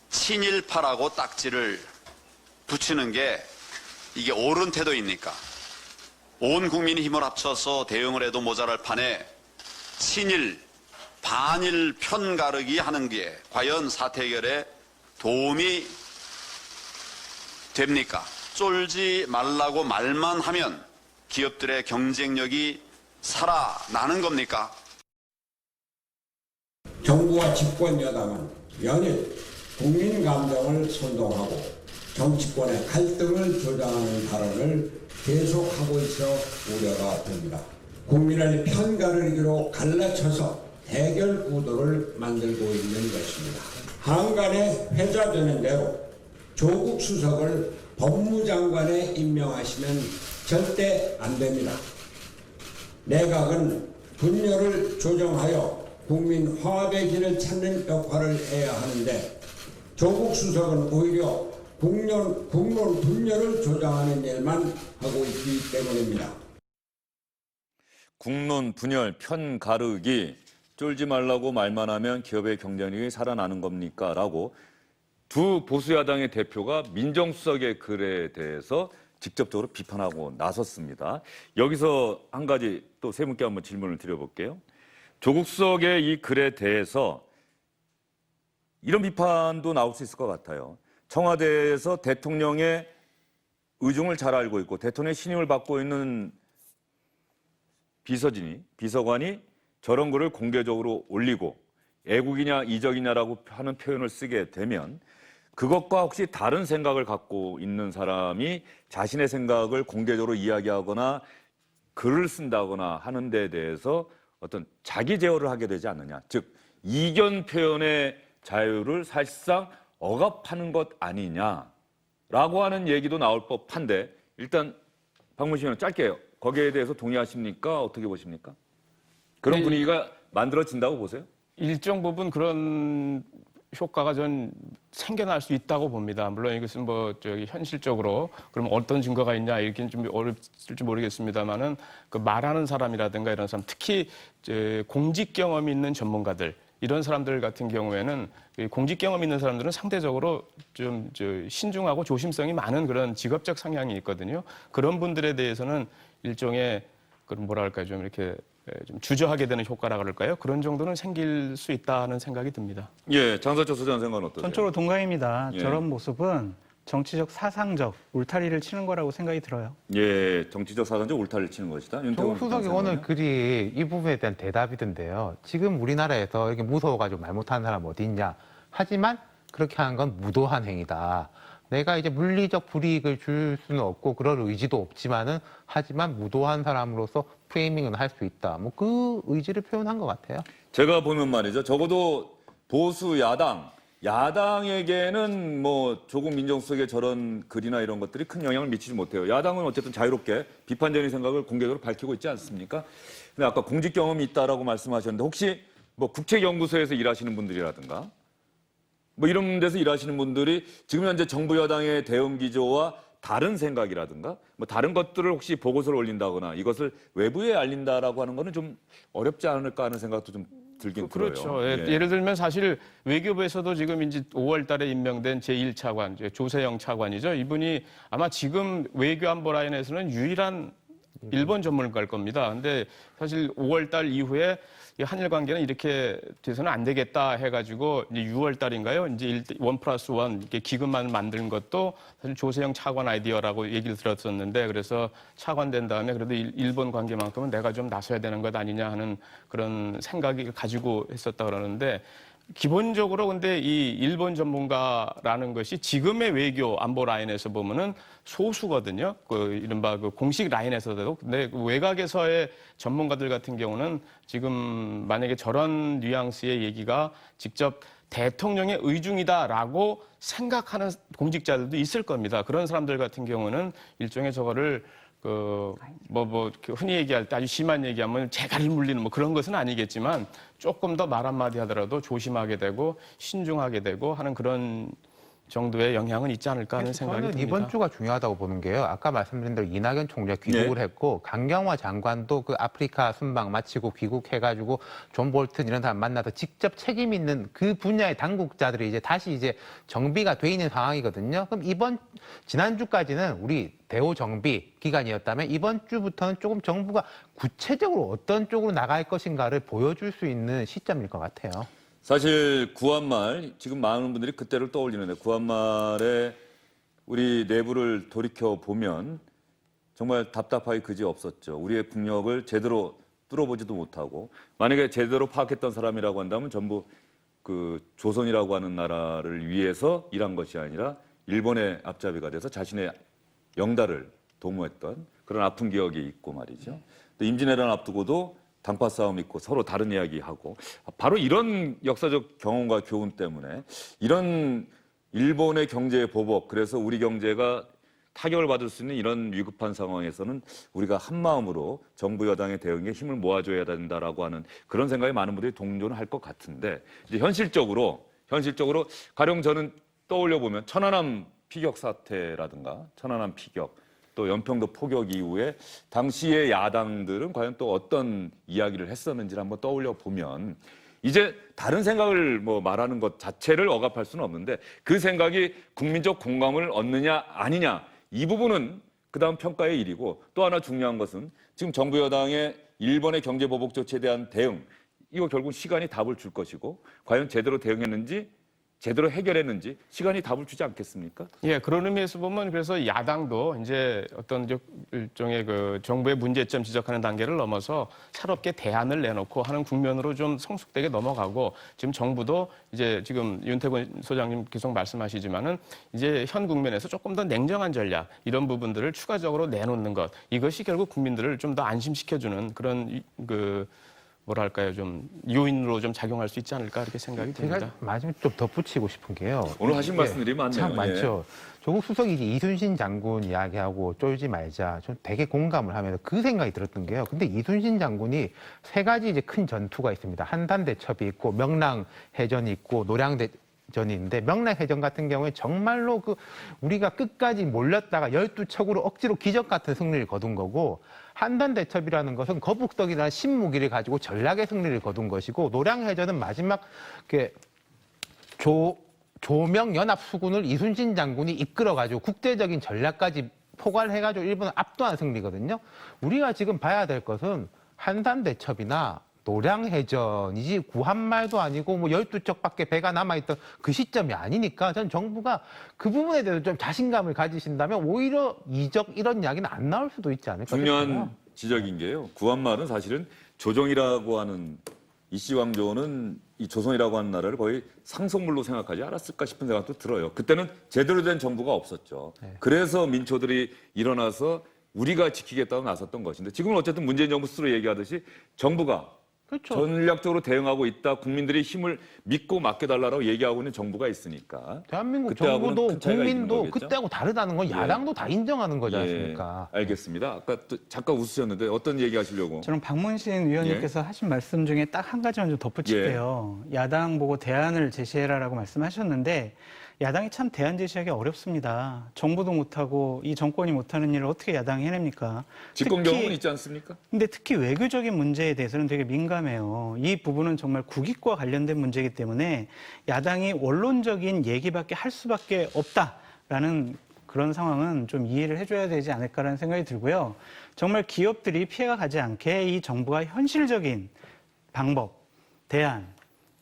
친일파라고 딱지를 붙이는 게 이게 옳은 태도입니까? 온 국민이 힘을 합쳐서 대응을 해도 모자랄 판에 친일, 반일 편 가르기 하는 게 과연 사태 해결에 도움이 됩니까? 쫄지 말라고 말만 하면 기업들의 경쟁력이 살아나는 겁니까? 정부와 집권 여당은 연일 국민 감정을 선동하고 정치권의 갈등을 조장하는 발언을 계속하고 있어 우려가 됩니다. 국민을 편가르기로 갈라쳐서 대결 구도를 만들고 있는 것입니다. 한간에 회자되는 대로 조국 수석을 법무장관에 임명하시면 절대 안 됩니다. 내각은 분열을 조정하여 국민 화합의 길을 찾는 역할을 해야 하는데 조국 수석은 오히려 국론 분열을 조장하는 일만 하고 있기 때문입니다. 국론 분열, 편 가르기, 쫄지 말라고 말만 하면 기업의 경쟁력이 살아나는 겁니까? 라고 두 보수야당의 대표가 민정수석의 글에 대해서 직접적으로 비판하고 나섰습니다. 여기서 한 가지 또 세 분께 한번 질문을 드려볼게요. 조국 수석의 이 글에 대해서 이런 비판도 나올 수 있을 것 같아요. 청와대에서 대통령의 의중을 잘 알고 있고 대통령의 신임을 받고 있는 비서관이 저런 글을 공개적으로 올리고 애국이냐 이적이냐라고 하는 표현을 쓰게 되면 그것과 혹시 다른 생각을 갖고 있는 사람이 자신의 생각을 공개적으로 이야기하거나 글을 쓴다거나 하는 데 대해서 어떤 자기 제어를 하게 되지 않느냐. 즉 이견 표현의 자유를 사실상 억압하는 것 아니냐라고 하는 얘기도 나올 법한데 일단 박문식 의원 짧게요. 거기에 대해서 동의하십니까? 어떻게 보십니까? 그런 네. 분위기가 만들어진다고 보세요? 일정 부분 그런 효과가 전 생겨날 수 있다고 봅니다. 물론 이것은 뭐 현실적으로 그럼 어떤 증거가 있냐 이렇게는 좀 어렵을지 모르겠습니다만은 그 말하는 사람이라든가 이런 사람, 특히 공직 경험이 있는 전문가들 이런 사람들 같은 경우에는 공직 경험 있는 사람들은 상대적으로 좀 신중하고 조심성이 많은 그런 직업적 성향이 있거든요. 그런 분들에 대해서는 일종의 그런 뭐랄까 좀 이렇게 좀 주저하게 되는 효과라 그럴까요? 그런 정도는 생길 수 있다는 생각이 듭니다. 예, 장사철 소장 생각은 어떠세요? 전적으로 동감입니다. 예. 저런 모습은 정치적 사상적 울타리를 치는 거라고 생각이 들어요. 예, 정치적 사상적 울타리를 치는 것이다. 조국 수석이 오늘 글이 이 부분에 대한 대답이던데요. 지금 우리나라에서 이렇게 무서워가지고 말 못하는 사람 어디 있냐. 하지만 그렇게 하는 건 무도한 행위다. 내가 이제 물리적 불이익을 줄 수는 없고 그럴 의지도 없지만은 하지만 무도한 사람으로서 프레이밍은 할 수 있다. 뭐 그 의지를 표현한 것 같아요. 제가 보면 말이죠. 적어도 보수 야당에게는 뭐 조국 민정수석의 저런 글이나 이런 것들이 큰 영향을 미치지 못해요. 야당은 어쨌든 자유롭게 비판적인 생각을 공개적으로 밝히고 있지 않습니까? 근데 아까 공직 경험이 있다라고 말씀하셨는데 혹시 뭐 국책연구소에서 일하시는 분들이라든가 뭐 이런 데서 일하시는 분들이 지금 현재 정부 여당의 대응 기조와 다른 생각이라든가 뭐 다른 것들을 혹시 보고서를 올린다거나 이것을 외부에 알린다라고 하는 거는 좀 어렵지 않을까 하는 생각도 좀 들긴 그렇죠. 들어요. 예. 예를 들면 사실 외교부에서도 지금 이제 5월 달에 임명된 제1차관, 조세영 차관이죠. 이분이 아마 지금 외교안보 라인에서는 유일한 일본 전문가일 겁니다. 근데 사실 5월 달 이후에 이 한일 관계는 이렇게 돼서는 안 되겠다 해가지고 이제 6월 달인가요? 이제 1+1 이렇게 기금만 만든 것도 사실 조세영 차관 아이디어라고 얘기를 들었었는데 그래서 차관 된 다음에 그래도 일본 관계만큼은 내가 좀 나서야 되는 것 아니냐 하는 그런 생각이 가지고 했었다 그러는데 기본적으로 근데 이 일본 전문가라는 것이 지금의 외교 안보 라인에서 보면은 소수거든요. 그 이른바 그 공식 라인에서도. 근데 그 외곽에서의 전문가들 같은 경우는 지금 만약에 저런 뉘앙스의 얘기가 직접 대통령의 의중이다라고 생각하는 공직자들도 있을 겁니다. 그런 사람들 같은 경우는 일종의 저거를 흔히 얘기할 때 아주 심한 얘기하면 재갈을 물리는 뭐 그런 것은 아니겠지만 조금 더 말 한마디 하더라도 조심하게 되고 신중하게 되고 하는 그런 정도의 영향은 있지 않을까 하는 생각이 저는 듭니다. 이번 주가 중요하다고 보는 게요. 아까 말씀드린 대로 이낙연 총리가 귀국을 했고 강경화 장관도 그 아프리카 순방 마치고 귀국해가지고 존 볼튼 이런 사람 만나서 직접 책임 있는 그 분야의 당국자들이 이제 다시 이제 정비가 돼 있는 상황이거든요. 그럼 지난주까지는 우리 대호 정비 기간이었다면 이번 주부터는 조금 정부가 구체적으로 어떤 쪽으로 나갈 것인가를 보여줄 수 있는 시점일 것 같아요. 사실 구한말 지금 많은 분들이 그때를 떠올리는데 구한말에 우리 내부를 돌이켜 보면 정말 답답하기 그지 없었죠. 우리의 국력을 제대로 뚫어보지도 못하고 만약에 제대로 파악했던 사람이라고 한다면 전부 그 조선이라고 하는 나라를 위해서 일한 것이 아니라 일본의 앞잡이가 돼서 자신의 영달을 도모했던 그런 아픈 기억이 있고 말이죠. 또 임진왜란 앞두고도 당파 싸움 있고 서로 다른 이야기하고 바로 이런 역사적 경험과 교훈 때문에 이런 일본의 경제 보복 그래서 우리 경제가 타격을 받을 수 있는 이런 위급한 상황에서는 우리가 한 마음으로 정부 여당의 대응에 힘을 모아줘야 된다라고 하는 그런 생각에 많은 분들이 동조는 할 것 같은데 이제 현실적으로 가령 저는 떠올려 보면 천안함 피격 사태라든가 천안함 피격 또 연평도 포격 이후에 당시의 야당들은 과연 또 어떤 이야기를 했었는지를 한번 떠올려 보면 이제 다른 생각을 뭐 말하는 것 자체를 억압할 수는 없는데 그 생각이 국민적 공감을 얻느냐 아니냐 이 부분은 그다음 평가의 일이고 또 하나 중요한 것은 지금 정부 여당의 일본의 경제 보복 조치에 대한 대응 이거 결국 시간이 답을 줄 것이고 과연 제대로 대응했는지 제대로 해결했는지 시간이 답을 주지 않겠습니까? 예, 그런 의미에서 보면 그래서 야당도 이제 어떤 일종의 그 정부의 문제점 지적하는 단계를 넘어서 새롭게 대안을 내놓고 하는 국면으로 좀 성숙되게 넘어가고 지금 정부도 이제 지금 윤태곤 소장님 계속 말씀하시지만은 이제 현 국면에서 조금 더 냉정한 전략 이런 부분들을 추가적으로 내놓는 것 이것이 결국 국민들을 좀 더 안심시켜주는 그런 뭐랄까요, 좀 요인으로 좀 작용할 수 있지 않을까 이렇게 생각이 듭니다. 제가 마지막에 좀 덧붙이고 싶은 게요. 오늘 하신 말씀들이 많네요. 참 많죠. 조국 수석이 이제 이순신 장군 이야기하고 쫄지 말자. 좀 되게 공감을 하면서 그 생각이 들었던 게요. 근데 이순신 장군이 세 가지 이제 큰 전투가 있습니다. 한산대첩이 있고 명랑해전이 있고 노량대전이 있는데 명랑해전 같은 경우에 정말로 우리가 끝까지 몰렸다가 12척으로 억지로 기적 같은 승리를 거둔 거고 한산대첩이라는 것은 거북덕이라는 신무기를 가지고 전략의 승리를 거둔 것이고 노량해전은 마지막 조명연합수군을 이순신 장군이 이끌어가지고 국제적인 전략까지 포괄해가지고 일본을 압도한 승리거든요. 우리가 지금 봐야 될 것은 한산대첩이나 노량해전이지 구한말도 아니고 뭐 12척밖에 배가 남아있던 그 시점이 아니니까 전 정부가 그 부분에 대해서 좀 자신감을 가지신다면 오히려 이적 이런 이야기는 안 나올 수도 있지 않을까 중요한 싶어요. 지적인 게요. 구한말은 사실은 조정이라고 하는 이씨 왕조는 이 조선이라고 하는 나라를 거의 상속물로 생각하지 않았을까 싶은 생각도 들어요. 그때는 제대로 된 정부가 없었죠. 그래서 민초들이 일어나서 우리가 지키겠다고 나섰던 것인데 지금은 어쨌든 문재인 정부 스스로 얘기하듯이 정부가 그렇죠. 전략적으로 대응하고 있다. 국민들의 힘을 믿고 맡겨달라고 얘기하고 있는 정부가 있으니까. 대한민국 그때하고는 정부도 큰 차이가 있는 국민도 거겠죠? 그때하고 다르다는 건 야당도 다 인정하는 거지 않습니까? 알겠습니다. 아까 또 잠깐 웃으셨는데 어떤 얘기 하시려고? 저는 박문신 의원님께서 하신 말씀 중에 딱 한 가지만 좀 덧붙일게요. 야당 보고 대안을 제시해라라고 말씀하셨는데 야당이 참 대안 제시하기 어렵습니다. 정부도 못하고 이 정권이 못하는 일을 어떻게 야당이 해냅니까? 집권 경험은 있지 않습니까? 근데 특히 외교적인 문제에 대해서는 되게 민감해요. 이 부분은 정말 국익과 관련된 문제이기 때문에 야당이 원론적인 얘기밖에 할 수밖에 없다라는 그런 상황은 좀 이해를 해줘야 되지 않을까라는 생각이 들고요. 정말 기업들이 피해가 가지 않게 이 정부가 현실적인 방법, 대안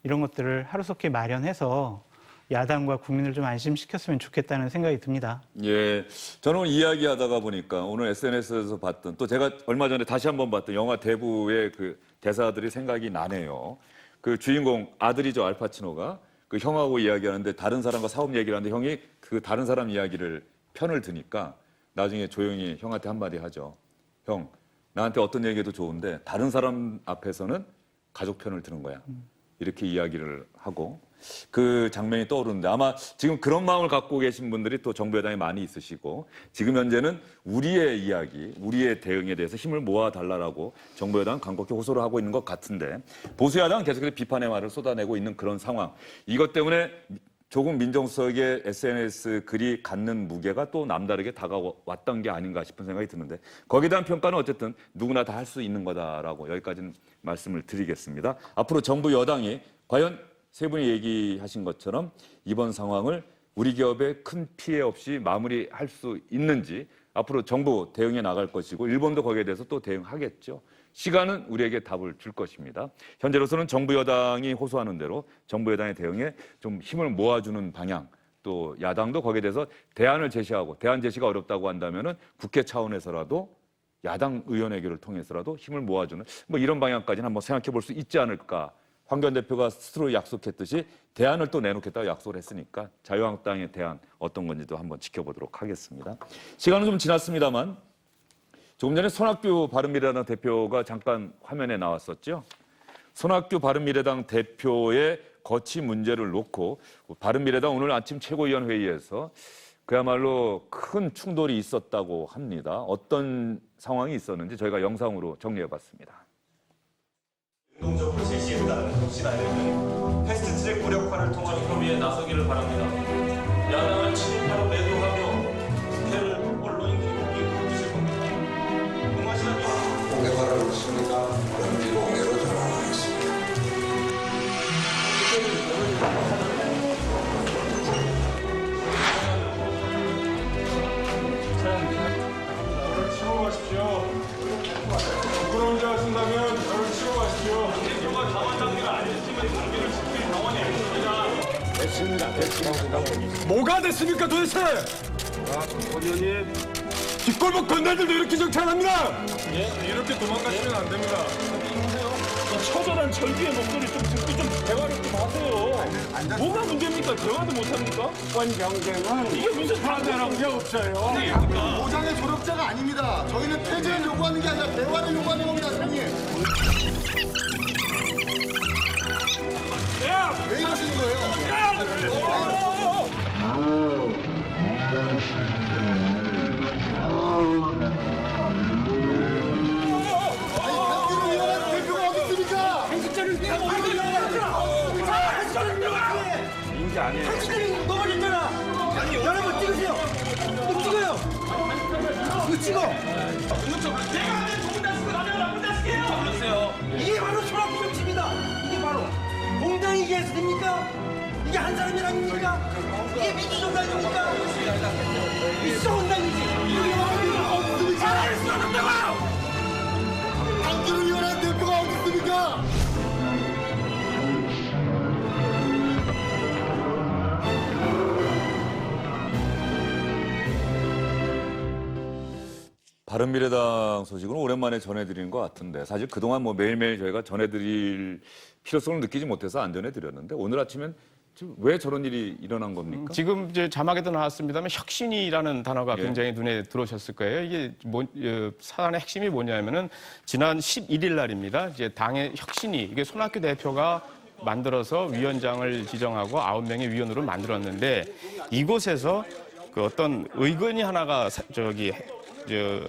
이런 것들을 하루속히 마련해서 야당과 국민을 좀 안심시켰으면 좋겠다는 생각이 듭니다. 예, 저는 이야기하다가 보니까 오늘 SNS에서 봤던 또 제가 얼마 전에 다시 한번 봤던 영화 대부의 그 대사들이 생각이 나네요. 그 주인공 아들이죠, 알파치노가 그 형하고 이야기하는데 다른 사람과 사업 얘기를 하는데 형이 그 다른 사람 이야기를 편을 드니까 나중에 조용히 형한테 한마디 하죠. 형, 나한테 어떤 얘기도 좋은데 다른 사람 앞에서는 가족 편을 드는 거야. 이렇게 이야기를 하고 그 장면이 떠오르는데 아마 지금 그런 마음을 갖고 계신 분들이 또 정부 여당에 많이 있으시고 지금 현재는 우리의 이야기, 우리의 대응에 대해서 힘을 모아달라고 정부 여당은 강력히 호소를 하고 있는 것 같은데 보수 야당은 계속해서 비판의 말을 쏟아내고 있는 그런 상황. 이것 때문에 조금 민정수석의 SNS 글이 갖는 무게가 또 남다르게 다가왔던 게 아닌가 싶은 생각이 드는데 거기에 대한 평가는 어쨌든 누구나 다 할 수 있는 거다라고 여기까지는 말씀을 드리겠습니다. 앞으로 정부 여당이 과연 세 분이 얘기하신 것처럼 이번 상황을 우리 기업에 큰 피해 없이 마무리할 수 있는지 앞으로 정부 대응해 나갈 것이고 일본도 거기에 대해서 또 대응하겠죠. 시간은 우리에게 답을 줄 것입니다. 현재로서는 정부 여당이 호소하는 대로 정부 여당의 대응에 좀 힘을 모아주는 방향 또 야당도 거기에 대해서 대안을 제시하고 대안 제시가 어렵다고 한다면은 국회 차원에서라도 야당 의원회견을 통해서라도 힘을 모아주는 뭐 이런 방향까지는 한번 생각해 볼 수 있지 않을까. 황교안 대표가 스스로 약속했듯이 대안을 또 내놓겠다고 약속을 했으니까 자유한국당의 대안 어떤 건지도 한번 지켜보도록 하겠습니다. 시간은 좀 지났습니다만 조금 전에 손학규 바른미래당 대표가 잠깐 화면에 나왔었죠. 손학규 바른미래당 대표의 거취 문제를 놓고 바른미래당 오늘 아침 최고위원 회의에서 그야말로 큰 충돌이 있었다고 합니다. 어떤 상황이 있었는지 저희가 영상으로 정리해봤습니다. 능동적으로 제시했다는 확신하에는 패스트트랙 무력화를 통한 협의에 나서기를 바랍니다. 야당을 친일파로 매도하며 국회를 언론인들이 보기에 보여주실 겁니다. 동아시아 공개 발언했습니다. 그럼 공개로 전환하겠습니다. 저를 치고 가십시오. 부끄러운 일 하신다면 저를 치고 가십시오. 대표가 당원 장비가 아니었지만 장비를 지킬 당원이 아닙니다. 됐습니다. 뭐가 됐습니까 도대체? 의원님. 뒷골목 건달들도 이렇게 정찰합니다. 이렇게 도망가시면 안 됩니다. 처절한 절규의 목소리 좀 듣고 좀 대화를 좀 하세요. 뭐가 문제입니까? 대화도 못합니까? 경쟁은 이게 무슨 하나라는 게 없어요. 보장의 조력자가 아닙니다. 저희는 폐지를 요구하는 게 아니라 대화를 요구하는 겁니다, 사장님. 왜 이러시는 거예요? 강기를 위한 대표가 어디 있습니까? 인지 아니에요. 당신들이 넘어졌잖아. 여러분 찍으세요. 이거 찍어요. 이거 찍어. 이게 바로 소락부정치입니다. 이게 바로 공당이 계십니까? 이게 한 사람이 아닙니까? 이게 민주정당입니까? 민주정당이지. 이게 바로 잘할 수 없다고. 당기를 위한 대표가 어디 있습니까? 바른미래당 소식은 오랜만에 전해드리는 것 같은데 사실 그동안 뭐 매일매일 저희가 전해드릴 필요성을 느끼지 못해서 안 전해드렸는데 오늘 아침엔 지금 왜 저런 일이 일어난 겁니까? 지금 이제 자막에도 나왔습니다만 혁신이라는 단어가 예. 굉장히 눈에 들어오셨을 거예요. 이게 사안의 핵심이 뭐냐면은 지난 11일 날입니다. 이제 당의 혁신이 이게 손학규 대표가 만들어서 위원장을 지정하고 9명의 위원으로 만들었는데 이곳에서 그 어떤 의견이 하나가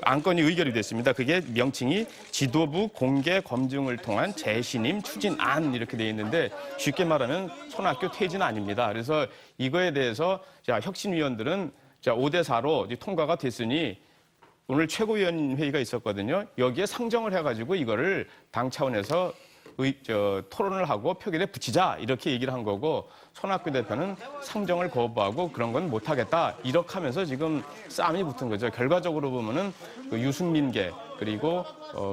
안건이 의결이 됐습니다. 그게 명칭이 지도부 공개 검증을 통한 재신임 추진안 이렇게 돼 있는데 쉽게 말하면 손학규 퇴진안입니다. 그래서 이거에 대해서 혁신위원들은 5대4로 통과가 됐으니 오늘 최고위원회의가 있었거든요. 여기에 상정을 해가지고 이거를 당 차원에서 토론을 하고 표결에 붙이자 이렇게 얘기를 한 거고 손학규 대표는 상정을 거부하고 그런 건 못하겠다 이렇게 하면서 지금 싸움이 붙은 거죠. 결과적으로 보면은 그 유승민계 그리고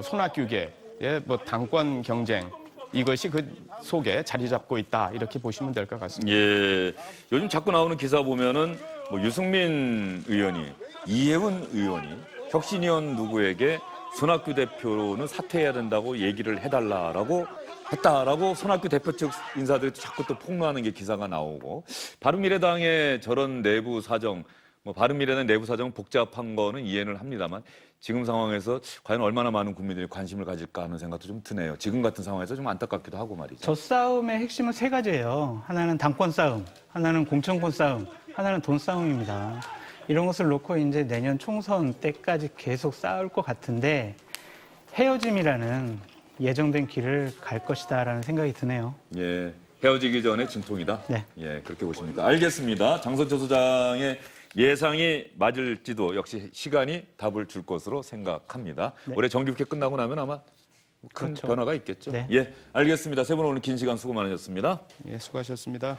손학규계의 뭐 당권 경쟁 이것이 그 속에 자리 잡고 있다 이렇게 보시면 될 것 같습니다. 예, 요즘 자꾸 나오는 기사 보면은 뭐 유승민 의원이 이혜훈 의원이 혁신위원 누구에게 손학규 대표는 사퇴해야 된다고 얘기를 해달라라고 했다라고 손학규 대표 측 인사들이 자꾸 또 폭로하는 게 기사가 나오고 바른미래당의 저런 내부 사정, 뭐 바른미래당 내부 사정 복잡한 거는 이해는 합니다만 지금 상황에서 과연 얼마나 많은 국민들이 관심을 가질까 하는 생각도 좀 드네요. 지금 같은 상황에서 좀 안타깝기도 하고 말이죠. 저 싸움의 핵심은 세 가지예요. 하나는 당권 싸움, 하나는 공천권 싸움, 하나는 돈 싸움입니다. 이런 것을 놓고 이제 내년 총선 때까지 계속 싸울 것 같은데 헤어짐이라는 예정된 길을 갈 것이다라는 생각이 드네요. 예, 헤어지기 전에 진통이다. 네. 예, 그렇게 보십니까? 알겠습니다. 장선철 소장의 예상이 맞을지도 역시 시간이 답을 줄 것으로 생각합니다. 네. 올해 정기국회 끝나고 나면 아마 큰 그렇죠. 변화가 있겠죠. 네. 예, 알겠습니다. 세 분 오늘 긴 시간 수고 많으셨습니다. 예, 수고하셨습니다.